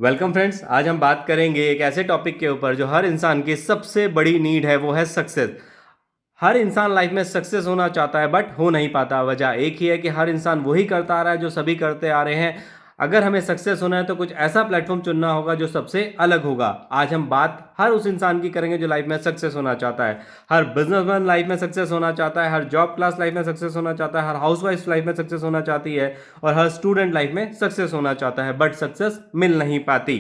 Welcome friends. आज हम बात करेंगे एक ऐसे टॉपिक के ऊपर जो हर इंसान की सबसे बड़ी नीड है, वो है सक्सेस। हर इंसान लाइफ में सक्सेस होना चाहता है बट हो नहीं पाता। वजह एक ही है कि हर इंसान वही करता आ रहा है जो सभी करते आ रहे हैं। अगर हमें सक्सेस होना है तो कुछ ऐसा प्लेटफॉर्म चुनना होगा जो सबसे अलग होगा। आज हम बात हर उस इंसान की करेंगे जो लाइफ में सक्सेस होना चाहता है। हर बिजनेसमैन लाइफ में सक्सेस होना चाहता है, हर जॉब क्लास लाइफ में सक्सेस होना चाहता है, हर हाउसवाइफ लाइफ में सक्सेस होना चाहती है और हर स्टूडेंट लाइफ में सक्सेस होना चाहता है, बट सक्सेस मिल नहीं पाती।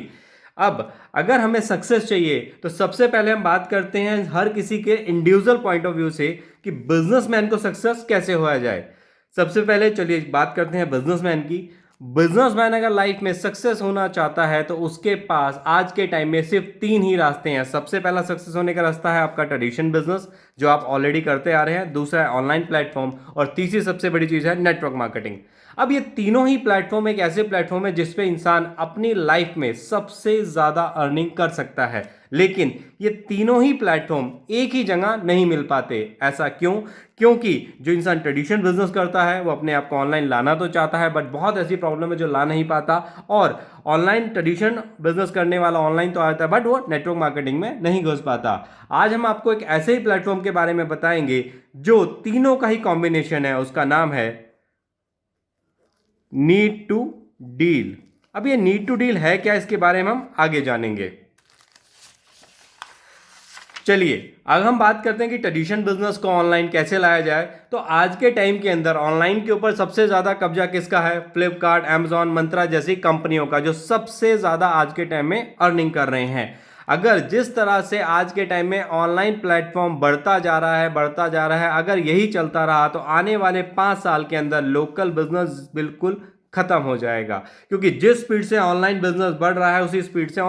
अब अगर हमें सक्सेस चाहिए तो सबसे पहले हम बात करते हैं हर किसी के इंडिविजुअल पॉइंट ऑफ व्यू से कि बिजनेसमैन को सक्सेस कैसे होया जाए। सबसे पहले चलिए बात करते हैं बिजनेसमैन की। बिजनेसमैन अगर लाइफ में सक्सेस होना चाहता है तो उसके पास आज के टाइम में सिर्फ तीन ही रास्ते हैं। सबसे पहला सक्सेस होने का रास्ता है आपका ट्रेडिशनल बिजनेस जो आप ऑलरेडी करते आ रहे हैं, दूसरा है ऑनलाइन प्लेटफॉर्म और तीसरी सबसे बड़ी चीज है नेटवर्क मार्केटिंग। अब ये तीनों ही प्लेटफॉर्म एक ऐसे प्लेटफॉर्म है जिसपे इंसान अपनी लाइफ में सबसे ज्यादा अर्निंग कर सकता है, लेकिन ये तीनों ही प्लेटफॉर्म एक ही जगह नहीं मिल पाते। ऐसा क्यों? क्योंकि जो इंसान ट्रेडिशनल बिजनेस करता है वो अपने आप को ऑनलाइन लाना तो चाहता है, बट बहुत ऐसी प्रॉब्लम है जो ला नहीं पाता। और ऑनलाइन ट्रेडिशनल बिजनेस करने वाला ऑनलाइन तो आता है बट वो नेटवर्क मार्केटिंग में नहीं घुस पाता। आज हम आपको एक ऐसे ही प्लेटफॉर्म के बारे में बताएंगे जो तीनों का ही कॉम्बिनेशन है। उसका नाम है नीड टू डील। अब ये नीड टू डील है क्या, इसके बारे में हम आगे जानेंगे। चलिए अब हम बात करते हैं कि ट्रेडिशनल बिजनेस को ऑनलाइन कैसे लाया जाए। तो आज के टाइम के अंदर ऑनलाइन के ऊपर सबसे ज्यादा कब्जा किसका है? फ्लिपकार्ट, अमेजॉन, मंत्रा जैसी कंपनियों का, जो सबसे ज्यादा आज के टाइम में अर्निंग कर रहे हैं। अगर जिस तरह से आज के टाइम में ऑनलाइन प्लेटफॉर्म बढ़ता जा रहा है बढ़ता जा रहा है, अगर यही चलता रहा तो आने वाले 5 साल के अंदर लोकल बिजनेस बिल्कुल खत्म हो जाएगा। क्योंकि जिस स्पीड से ऑनलाइन बिजनेस बढ़ रहा है उसी स्पीड से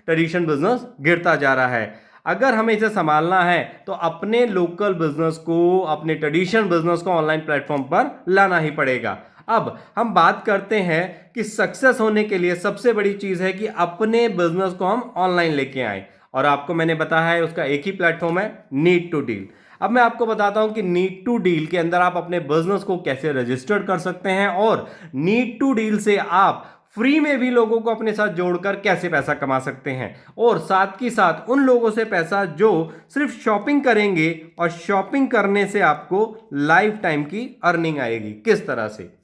ट्रेडिशनल बिजनेस गिरता जा रहा है। अगर हमें इसे संभालना है तो अपने लोकल बिजनेस को, अपने ट्रेडिशनल बिजनेस को ऑनलाइन प्लेटफॉर्म पर लाना ही पड़ेगा। अब हम बात करते हैं कि सक्सेस होने के लिए सबसे बड़ी चीज है कि अपने बिजनेस को हम ऑनलाइन लेके आए, और आपको मैंने बताया है उसका एक ही प्लेटफॉर्म है, नीड टू डील। अब मैं आपको बताता हूं कि नीड टू डील के अंदर आप अपने बिजनेस को कैसे रजिस्टर्ड कर सकते हैं और नीड टू डील से आप फ्री में भी लोगों को अपने साथ जोड़कर कैसे पैसा कमा सकते हैं, और साथ ही साथ उन लोगों से पैसा जो सिर्फ शॉपिंग करेंगे और शॉपिंग करने से आपको लाइफ टाइम की अर्निंग आएगी किस तरह से।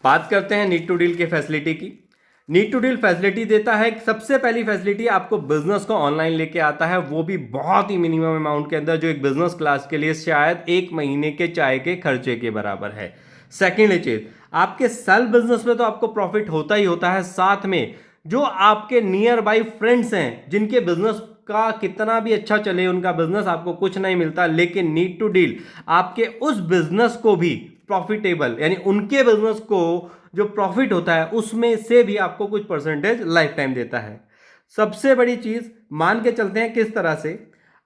बात करते हैं नीड टू डील के फैसिलिटी की। नीड टू डील फैसिलिटी देता है, सबसे पहली फैसिलिटी आपको बिजनेस को ऑनलाइन लेके आता है, वो भी बहुत ही मिनिमम अमाउंट के अंदर, जो एक बिजनेस क्लास के लिए शायद 1 महीने के चाय के खर्चे के बराबर है। सेकेंडली चीज, आपके सेल्फ बिजनेस में तो आपको प्रॉफिट होता ही होता है, साथ में जो आपके नियर बाई फ्रेंड्स हैं जिनके बिजनेस का कितना भी अच्छा चले, उनका बिजनेस आपको कुछ नहीं मिलता, लेकिन नीड टू डील आपके उस बिजनेस को भी प्रॉफिटेबल, यानी उनके बिजनेस को जो प्रॉफिट होता है उसमें से भी आपको कुछ परसेंटेज लाइफ टाइम देता है। सबसे बड़ी चीज मान के चलते हैं किस तरह से।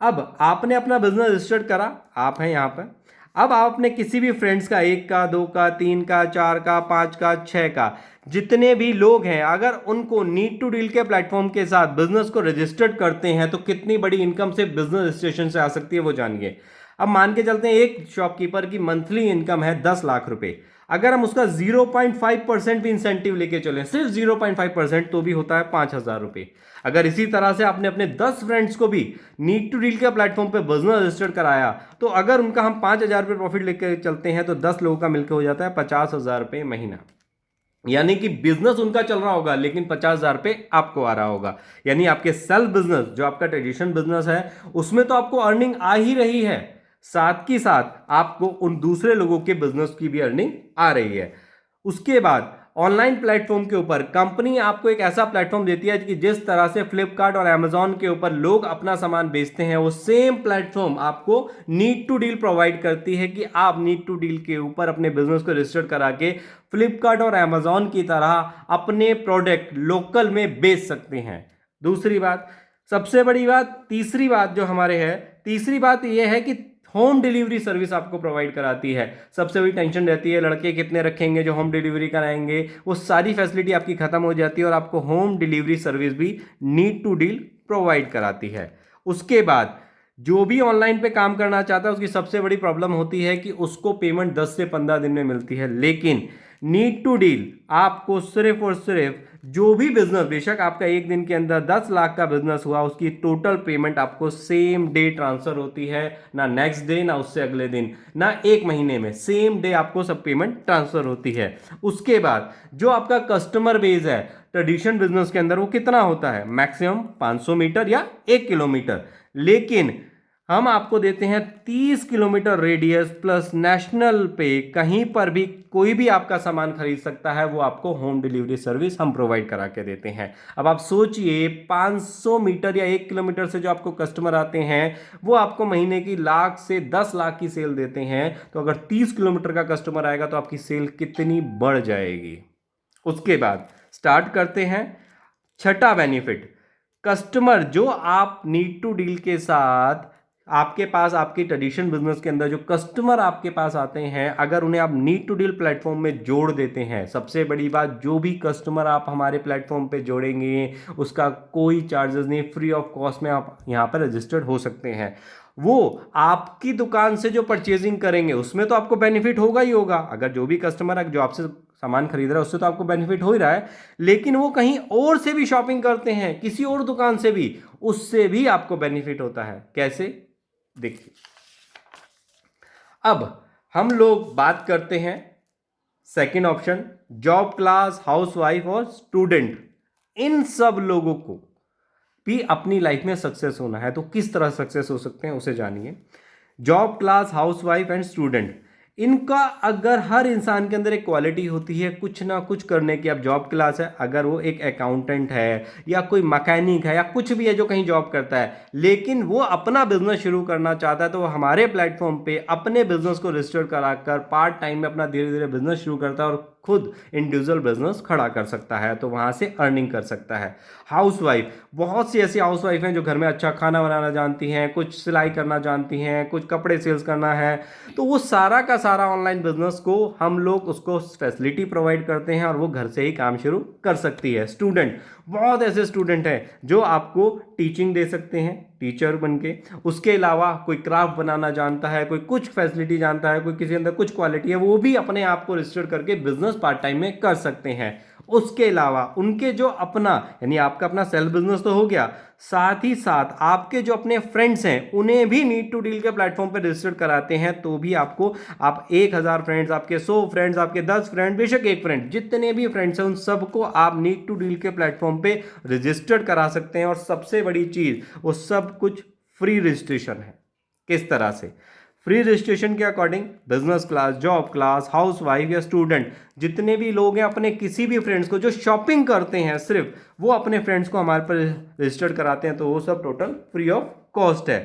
अब आपने अपना बिजनेस रजिस्टर्ड करा, आप हैं यहां पर। अब आप अपने किसी भी फ्रेंड्स का, 1 का, 2 का, 3 का, 4 का, 5 का, 6 का, जितने भी लोग हैं, अगर उनको नीड टू डील के प्लेटफॉर्म के साथ बिजनेस को रजिस्टर्ड करते हैं तो कितनी बड़ी इनकम से बिजनेस रजिस्ट्रेशन से आ सकती है वो जानिए। अब मान के चलते हैं एक शॉपकीपर की मंथली इनकम है 10 लाख रुपए। अगर हम उसका 0.5% भी इंसेंटिव लेके चले, सिर्फ 0.5%, तो भी होता है 5,000 रुपए। अगर इसी तरह से आपने अपने 10 फ्रेंड्स को भी नीड टू डील के प्लेटफॉर्म पे बिजनेस रजिस्टर्ड कराया, तो अगर उनका हम 5,000 रुपये प्रॉफिट लेकर चलते हैं तो 10 लोगों का मिलकर हो जाता है 50,000 रुपये महीना। यानी कि बिजनेस उनका चल रहा होगा लेकिन 50,000 रुपये आपको आ रहा होगा। यानी आपके सेल्फ बिजनेस, जो आपका ट्रेडिशनल बिजनेस है, उसमें तो आपको अर्निंग आ ही रही है, साथ ही साथ आपको उन दूसरे लोगों के बिजनेस की भी अर्निंग आ रही है। उसके बाद ऑनलाइन प्लेटफॉर्म के ऊपर कंपनी आपको एक ऐसा प्लेटफॉर्म देती है कि जिस तरह से फ्लिपकार्ट और अमेजॉन के ऊपर लोग अपना सामान बेचते हैं, वो सेम प्लेटफॉर्म आपको नीड टू डील प्रोवाइड करती है कि आप नीड टू डील के ऊपर अपने बिजनेस को रजिस्टर करा के फ्लिपकार्ट और अमेजॉन की तरह अपने प्रोडक्ट लोकल में बेच सकते हैं। दूसरी बात, सबसे बड़ी बात, तीसरी बात जो हमारे है, तीसरी बात यह है कि होम डिलीवरी सर्विस आपको प्रोवाइड कराती है। सबसे बड़ी टेंशन रहती है लड़के कितने रखेंगे जो होम डिलीवरी कराएंगे, वो सारी फैसिलिटी आपकी खत्म हो जाती है और आपको होम डिलीवरी सर्विस भी नीड टू डील प्रोवाइड कराती है। उसके बाद जो भी ऑनलाइन पे काम करना चाहता है उसकी सबसे बड़ी प्रॉब्लम होती है कि उसको पेमेंट 10 से 15 दिन में मिलती है, लेकिन नीड टू डील आपको सिर्फ और सिर्फ जो भी बिजनेस, बेशक आपका एक दिन के अंदर 10 लाख का बिजनेस हुआ, उसकी टोटल पेमेंट आपको सेम डे ट्रांसफर होती है, ना नेक्स्ट डे, ना उससे अगले दिन, ना एक महीने में, सेम डे आपको सब पेमेंट ट्रांसफर होती है। उसके बाद जो आपका कस्टमर बेस है ट्रेडिशनल बिजनेस के अंदर, वो कितना होता है? मैक्सिमम 500 मीटर या 1 किलोमीटर। लेकिन हम आपको देते हैं 30 किलोमीटर रेडियस प्लस नेशनल पे, कहीं पर भी कोई भी आपका सामान खरीद सकता है, वो आपको होम डिलीवरी सर्विस हम प्रोवाइड करा के देते हैं। अब आप सोचिए 500 मीटर या 1 किलोमीटर से जो आपको कस्टमर आते हैं, वो आपको महीने की लाख से 10 लाख की सेल देते हैं। तो अगर 30 किलोमीटर का कस्टमर आएगा तो आपकी सेल कितनी बढ़ जाएगी। उसके बाद स्टार्ट करते हैं छठा बेनिफिट। कस्टमर जो आप नीड टू डील के साथ आपके पास, आपकी ट्रेडिशनल बिजनेस के अंदर जो कस्टमर आपके पास आते हैं, अगर उन्हें आप नीड टू डील प्लेटफॉर्म में जोड़ देते हैं, सबसे बड़ी बात, जो भी कस्टमर आप हमारे प्लेटफॉर्म पे जोड़ेंगे उसका कोई चार्जेस नहीं, फ्री ऑफ कॉस्ट में आप यहाँ पर रजिस्टर्ड हो सकते हैं। वो आपकी दुकान से जो परचेजिंग करेंगे उसमें तो आपको बेनिफिट होगा ही होगा। अगर जो भी कस्टमर है जो आपसे सामान खरीद रहा है उससे तो आपको बेनिफिट हो ही रहा है, लेकिन वो कहीं और से भी शॉपिंग करते हैं, किसी और दुकान से भी, उससे भी आपको बेनिफिट होता है। कैसे? देखिए, अब हम लोग बात करते हैं second option, job class, housewife और स्टूडेंट। इन सब लोगों को भी अपनी लाइफ में सक्सेस होना है, तो किस तरह सक्सेस हो सकते हैं उसे जानिए। Job class, housewife and student, इनका अगर हर इंसान के अंदर एक क्वालिटी होती है कुछ ना कुछ करने की। अब जॉब क्लास है, अगर वो एक अकाउंटेंट है या कोई मैकेनिक है या कुछ भी है जो कहीं जॉब करता है, लेकिन वो अपना बिजनेस शुरू करना चाहता है, तो वो हमारे प्लेटफॉर्म पे अपने बिजनेस को रजिस्टर कराकर पार्ट टाइम में अपना धीरे धीरे बिजनेस शुरू करता है और खुद इंडिविजुअल बिजनेस खड़ा कर सकता है, तो वहां से अर्निंग कर सकता है। हाउसवाइफ, बहुत सी ऐसी हाउसवाइफ हैं जो घर में अच्छा खाना बनाना जानती हैं, कुछ सिलाई करना जानती हैं, कुछ कपड़े सेल्स करना है, तो वो सारा का सारा ऑनलाइन बिजनेस को हम लोग उसको फैसिलिटी प्रोवाइड करते हैं और वो घर से ही काम शुरू कर सकती है। स्टूडेंट, बहुत ऐसे स्टूडेंट हैं जो आपको टीचिंग दे सकते हैं, टीचर बन के। उसके अलावा कोई क्राफ्ट बनाना जानता है, कोई कुछ फैसिलिटी जानता है, कोई किसी अंदर कुछ क्वालिटी है, वो भी अपने आप को रजिस्टर करके बिजनेस पार्ट टाइम में कर सकते हैं। उसके अलावा उनके जो अपना, यानी आपका अपना सेल्फ बिजनेस तो हो गया, साथ ही साथ आपके जो अपने फ्रेंड्स हैं उन्हें भी नीड टू डील के प्लेटफॉर्म पर रजिस्टर कराते हैं, तो भी आपको, आप 1000 फ्रेंड्स, आपके 100 फ्रेंड्स, आपके 10 फ्रेंड, बेशक एक फ्रेंड, जितने भी फ्रेंड्स हैं उन सबको आप नीड टू डील के प्लेटफॉर्म पे रजिस्टर्ड करा सकते हैं। और सबसे बड़ी चीज, वो सब कुछ फ्री रजिस्ट्रेशन है। किस तरह से? फ्री रजिस्ट्रेशन के according business class, job class, housewife या स्टूडेंट, जितने भी लोग हैं अपने किसी भी फ्रेंड्स को जो शॉपिंग करते हैं, सिर्फ वो अपने फ्रेंड्स को हमारे पर रजिस्टर्ड कराते हैं, तो वो सब टोटल फ्री ऑफ कॉस्ट है।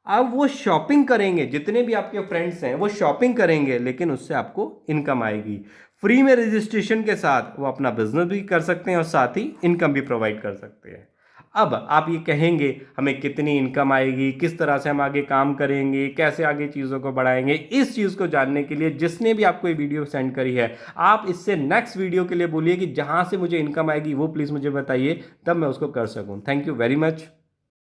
अब वो शॉपिंग करेंगे, जितने भी आपके फ्रेंड्स हैं वो शॉपिंग करेंगे, लेकिन उससे आपको इनकम आएगी। फ्री में रजिस्ट्रेशन के साथ वो अपना बिजनेस भी कर सकते हैं और साथ ही इनकम भी प्रोवाइड कर सकते हैं। अब आप ये कहेंगे हमें कितनी इनकम आएगी, किस तरह से हम आगे काम करेंगे, कैसे आगे चीज़ों को बढ़ाएंगे, इस चीज़ को जानने के लिए जिसने भी आपको ये वीडियो सेंड करी है, आप इससे नेक्स्ट वीडियो के लिए बोलिए कि जहाँ से मुझे इनकम आएगी वो प्लीज़ मुझे बताइए, तब मैं उसको कर सकूँ। Thank you very much.